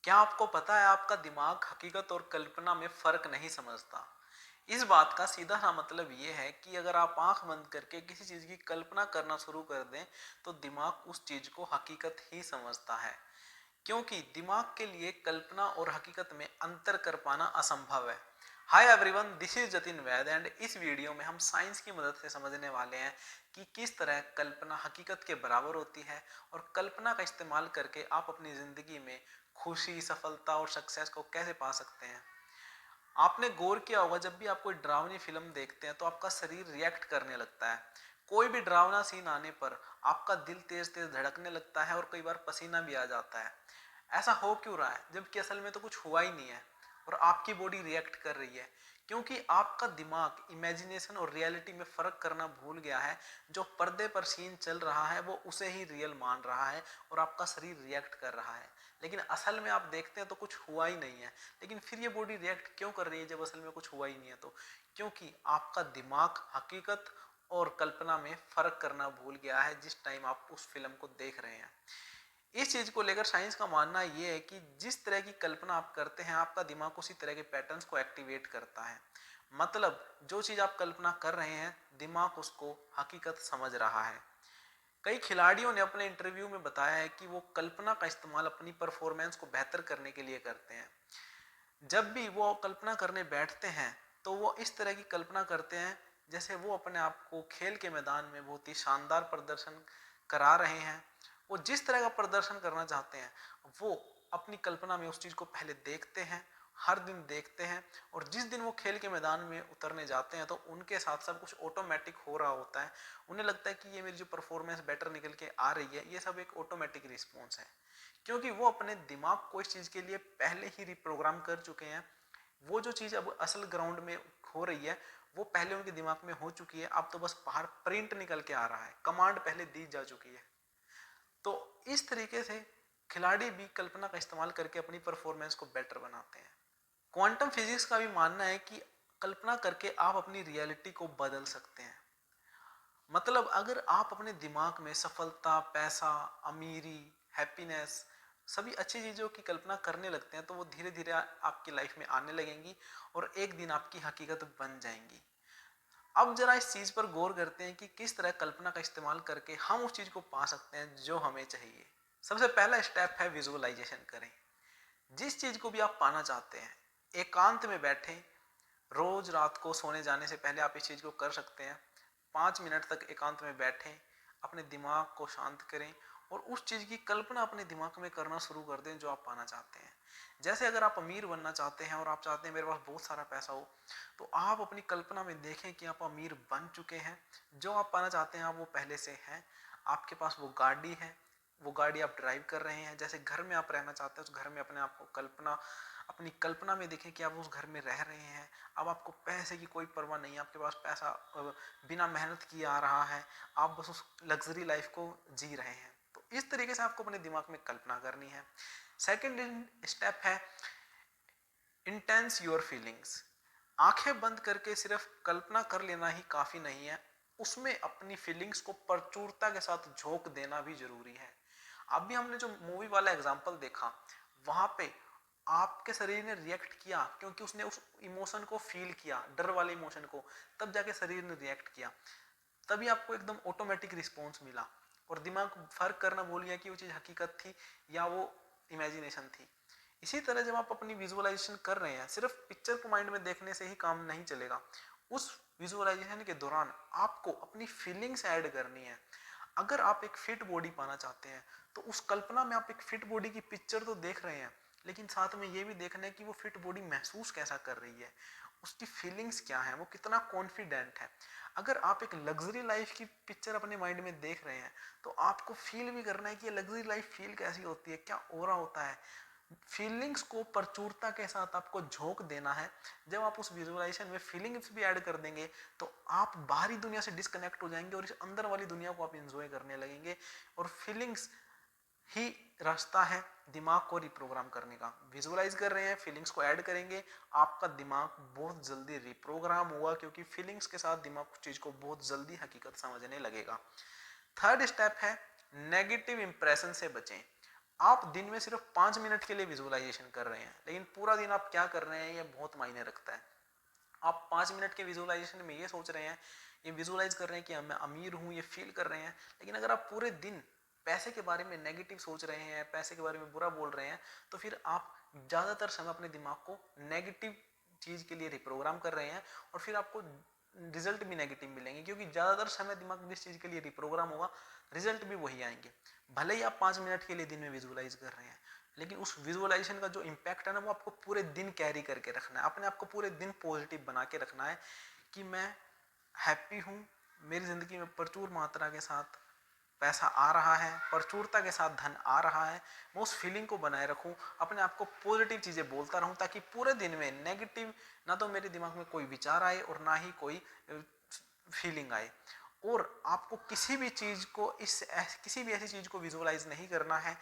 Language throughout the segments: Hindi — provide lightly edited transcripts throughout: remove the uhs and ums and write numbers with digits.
क्या आपको पता है आपका दिमाग हकीकत और कल्पना में फर्क नहीं समझता। इस बात का सीधा सा मतलब ये है कि अगर आप आंख बंद करके किसी चीज की कल्पना करना शुरू कर दें तो दिमाग उस चीज को हकीकत ही समझता है, क्योंकि दिमाग के लिए कल्पना और हकीकत में अंतर कर पाना असंभव है। Hi everyone, this is Jatin Vaid and इस वीडियो में हम साइंस की मदद से समझने वाले हैं कि किस तरह कल्पना हकीकत के बराबर होती है और कल्पना का इस्तेमाल करके आप अपनी जिंदगी में खुशी, सफलता और सक्सेस को कैसे पा सकते हैं। आपने गौर किया होगा, जब भी आप कोई डरावनी फिल्म देखते हैं तो आपका शरीर रिएक्ट करने लगता है। कोई भी डरावना सीन आने पर आपका दिल तेज तेज धड़कने लगता है और कई बार पसीना भी आ जाता है। ऐसा हो क्यों रहा है, जबकि असल में तो कुछ हुआ ही नहीं है और आपकी बॉडी रिएक्ट कर रही है? क्योंकि आपका दिमाग इमेजिनेशन और रियलिटी में फर्क करना भूल गया है। जो पर्दे पर सीन चल रहा है वो उसे ही रियल मान रहा है और आपका शरीर रिएक्ट कर रहा है, लेकिन असल में आप देखते हैं तो कुछ हुआ ही नहीं है। लेकिन फिर ये बॉडी रिएक्ट क्यों कर रही है जब असल में कुछ हुआ ही नहीं है? तो क्योंकि आपका दिमाग हकीकत और कल्पना में फर्क करना भूल गया है जिस टाइम आप उस फिल्म को देख रहे हैं। इस चीज को लेकर साइंस का मानना यह है कि जिस तरह की कल्पना आप करते हैं आपका दिमाग उसी तरह के पैटर्न्स को एक्टिवेट करता है। मतलब जो चीज आप कल्पना कर रहे हैं दिमाग उसको हकीकत समझ रहा है। कई खिलाड़ियों ने अपने इंटरव्यू में बताया है कि वो कल्पना का इस्तेमाल अपनी परफॉर्मेंस को बेहतर करने के लिए करते हैं। जब भी वो कल्पना करने बैठते हैं तो वो इस तरह की कल्पना करते हैं जैसे वो अपने आप को खेल के मैदान में बहुत ही शानदार प्रदर्शन करा रहे हैं। वो जिस तरह का प्रदर्शन करना चाहते हैं वो अपनी कल्पना में उस चीज को पहले देखते हैं, हर दिन देखते हैं, और जिस दिन वो खेल के मैदान में उतरने जाते हैं तो उनके साथ सब कुछ ऑटोमेटिक हो रहा होता है। उन्हें लगता है कि ये मेरी जो परफॉर्मेंस बेटर निकल के आ रही है ये सब एक ऑटोमेटिक रिस्पॉन्स है, क्योंकि वो अपने दिमाग को इस चीज के लिए पहले ही रिप्रोग्राम कर चुके हैं। वो जो चीज अब असल ग्राउंड में हो रही है वो पहले उनके दिमाग में हो चुकी है, अब तो बस बाहर प्रिंट निकल के आ रहा है, कमांड पहले दी जा चुकी है। तो इस तरीके से खिलाड़ी भी कल्पना का इस्तेमाल करके अपनी परफॉर्मेंस को बेटर बनाते हैं। क्वांटम फिजिक्स का भी मानना है कि कल्पना करके आप अपनी रियलिटी को बदल सकते हैं। मतलब अगर आप अपने दिमाग में सफलता, पैसा, अमीरी, हैप्पीनेस, सभी अच्छी चीजों की कल्पना करने लगते हैं तो वो धीरे धीरे आपकी लाइफ में आने लगेंगी और एक दिन आपकी हकीकत बन जाएंगी। अब जरा इस चीज पर गौर करते हैं कि किस तरह कल्पना का इस्तेमाल करके हम उस चीज को पा सकते हैं जो हमें चाहिए। सबसे पहला स्टेप है विजुअलाइजेशन करें। जिस चीज को भी आप पाना चाहते हैं एकांत में बैठे, रोज रात को सोने जाने से पहले आप इस चीज को कर सकते हैं। 5 मिनट तक एकांत में बैठें, अपने दिमाग को शांत करें और उस चीज की कल्पना अपने दिमाग में करना शुरू कर दें जो आप पाना चाहते हैं। जैसे अगर आप अमीर बनना चाहते हैं और आप चाहते हैं मेरे पास बहुत सारा पैसा हो, तो आप अपनी कल्पना में देखें कि आप अमीर बन चुके हैं। जो आप पाना चाहते हैं आप वो पहले से हैं। आपके पास वो गाड़ी है, वो गाड़ी आप ड्राइव कर रहे हैं। जैसे घर में आप रहना चाहते हैं उस घर में अपने आप को अपनी कल्पना में देखें कि आप उस घर में रह रहे हैं। अब आपको पैसे की कोई परवाह नहीं है, आपके पास पैसा बिना मेहनत किए आ रहा है, आप बस उस लग्जरी लाइफ को जी रहे हैं। तो इस तरीके से आपको अपने दिमाग में कल्पना करनी है। सेकेंड स्टेप है इंटेंस योर फीलिंग्स। आंखें बंद करके सिर्फ कल्पना कर लेना ही काफी नहीं है, उसमें अपनी फीलिंग्स को प्रचुरता के साथ झोंक देना भी जरूरी है। अभी हमने जो मूवी वाला एग्जांपल देखा वहां पे आपके शरीर ने रिएक्ट किया क्योंकि उसने उस इमोशन को फील किया, डर वाले इमोशन को, तब जाके शरीर ने रिएक्ट किया। तभी आपको एकदम ऑटोमेटिक रिस्पॉन्स मिला और दिमाग फर्क करना भूल गया कि वो चीज हकीकत थी या वो इमेजिनेशन थी। इसी तरह जब आप अपनी विजुअलाइजेशन कर रहे हैं सिर्फ पिक्चर को माइंड में देखने से ही काम नहीं चलेगा। उस विजुअलाइजेशन के दौरान आपको अपनी फीलिंग्स ऐड करनी है। अगर आप एक फिट बॉडी पाना चाहते हैं तो उस कल्पना में आप एक फिट बॉडी की पिक्चर तो देख रहे हैं, लेकिन साथ में ये भी देखना है कि वो फिट बॉडी महसूस कैसा कर रही है, उसकी फीलिंग्स क्या है, वो कितना कॉन्फिडेंट है। अगर आप एक लग्जरी लाइफ की पिक्चर अपने माइंड में देख रहे हैं तो आपको फील भी करना है कि ये लग्जरी लाइफ फील कैसी होती है, क्या ऑरा होता है। फीलिंग्स को प्रचुरता के साथ आपको झोंक देना है। जब आप उस विजुअलाइजेशन में फीलिंग्स भी ऐड कर देंगे तो आप बाहरी दुनिया से डिस्कनेक्ट हो जाएंगे और इस अंदर वाली दुनिया को आप एंजॉय करने लगेंगे। और फीलिंग्स ही रास्ता है दिमाग को रिप्रोग्राम करने का। विजुअलाइज कर रहे हैं, फीलिंग्स को ऐड करेंगे, आपका दिमाग बहुत जल्दी रिप्रोग्राम हुआ क्योंकि फीलिंग्स के साथ दिमाग उस चीज को बहुत जल्दी हकीकत समझने लगेगा। थर्ड स्टेप है नेगेटिव इंप्रेशन से बचें। आप दिन में सिर्फ 5 मिनट के लिए विजुअलाइजेशन कर रहे हैं, लेकिन पूरा दिन आप क्या कर रहे हैं ये बहुत मायने रखता है। आप 5 मिनट के विजुअलाइजेशन में ये सोच रहे हैं, ये विजुअलाइज कर रहे हैं कि मैं अमीर हूँ, ये फील कर रहे हैं, लेकिन अगर आप पूरे दिन पैसे के बारे में नेगेटिव सोच रहे हैं, पैसे के बारे में बुरा बोल रहे हैं, तो फिर आप ज़्यादातर समय अपने दिमाग को नेगेटिव चीज़ के लिए रिप्रोग्राम कर रहे हैं, और फिर आपको रिजल्ट भी नेगेटिव मिलेंगे, क्योंकि ज़्यादातर समय दिमाग जिस चीज़ के लिए रिप्रोग्राम होगा रिजल्ट भी वही आएंगे। भले ही आप 5 मिनट के लिए दिन में विजुअलाइज कर रहे हैं, लेकिन उस विजुअलाइजेशन का जो इम्पैक्ट है ना, वो आपको पूरे दिन कैरी करके रखना है, अपने आप को पूरे दिन पॉजिटिव बना के रखना है कि मैं हैप्पी हूँ, मेरी ज़िंदगी में प्रचुर मात्रा के साथ पैसा आ रहा है, प्रचुरता के साथ धन आ रहा है। मैं उस फीलिंग को बनाए रखूं, अपने आप को पॉजिटिव चीज़ें बोलता रहूं, ताकि पूरे दिन में नेगेटिव ना तो मेरे दिमाग में कोई विचार आए और ना ही कोई फीलिंग आए। और आपको किसी भी चीज़ को किसी भी ऐसी चीज़ को विजुअलाइज नहीं करना है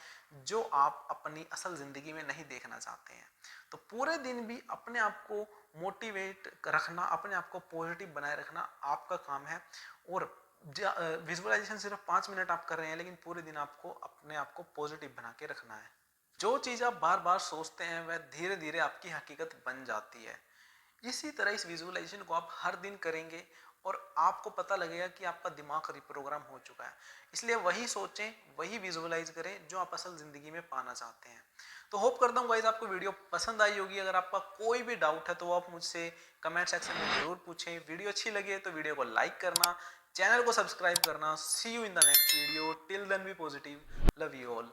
जो आप अपनी असल ज़िंदगी में नहीं देखना चाहते हैं। तो पूरे दिन भी अपने आप को मोटिवेट रखना, अपने आप को पॉजिटिव बनाए रखना आपका काम है। और विजुअलाइजेशन सिर्फ 5 मिनट आप कर रहे हैं, लेकिन पूरे दिन आपको अपने आप को पॉजिटिव बना के रखना है। जो चीज़ आप बार बार सोचते हैं वह धीरे धीरे आपकी हकीकत बन जाती है। इसी तरह इस विजुअलाइजेशन को आप हर दिन करेंगे और आपको पता लगेगा कि आपका दिमाग रिप्रोग्राम हो चुका है। इसलिए वही सोचें, वही विजुअलाइज करें जो आप असल ज़िंदगी में पाना चाहते हैं। तो होप करता हूँ गाइस आपको वीडियो पसंद आई होगी। अगर आपका कोई भी डाउट है तो आप मुझसे कमेंट सेक्शन में ज़रूर पूछें। वीडियो अच्छी लगी है तो वीडियो को लाइक करना, चैनल को सब्सक्राइब करना। See you in the next video. Till then be positive. Love you all.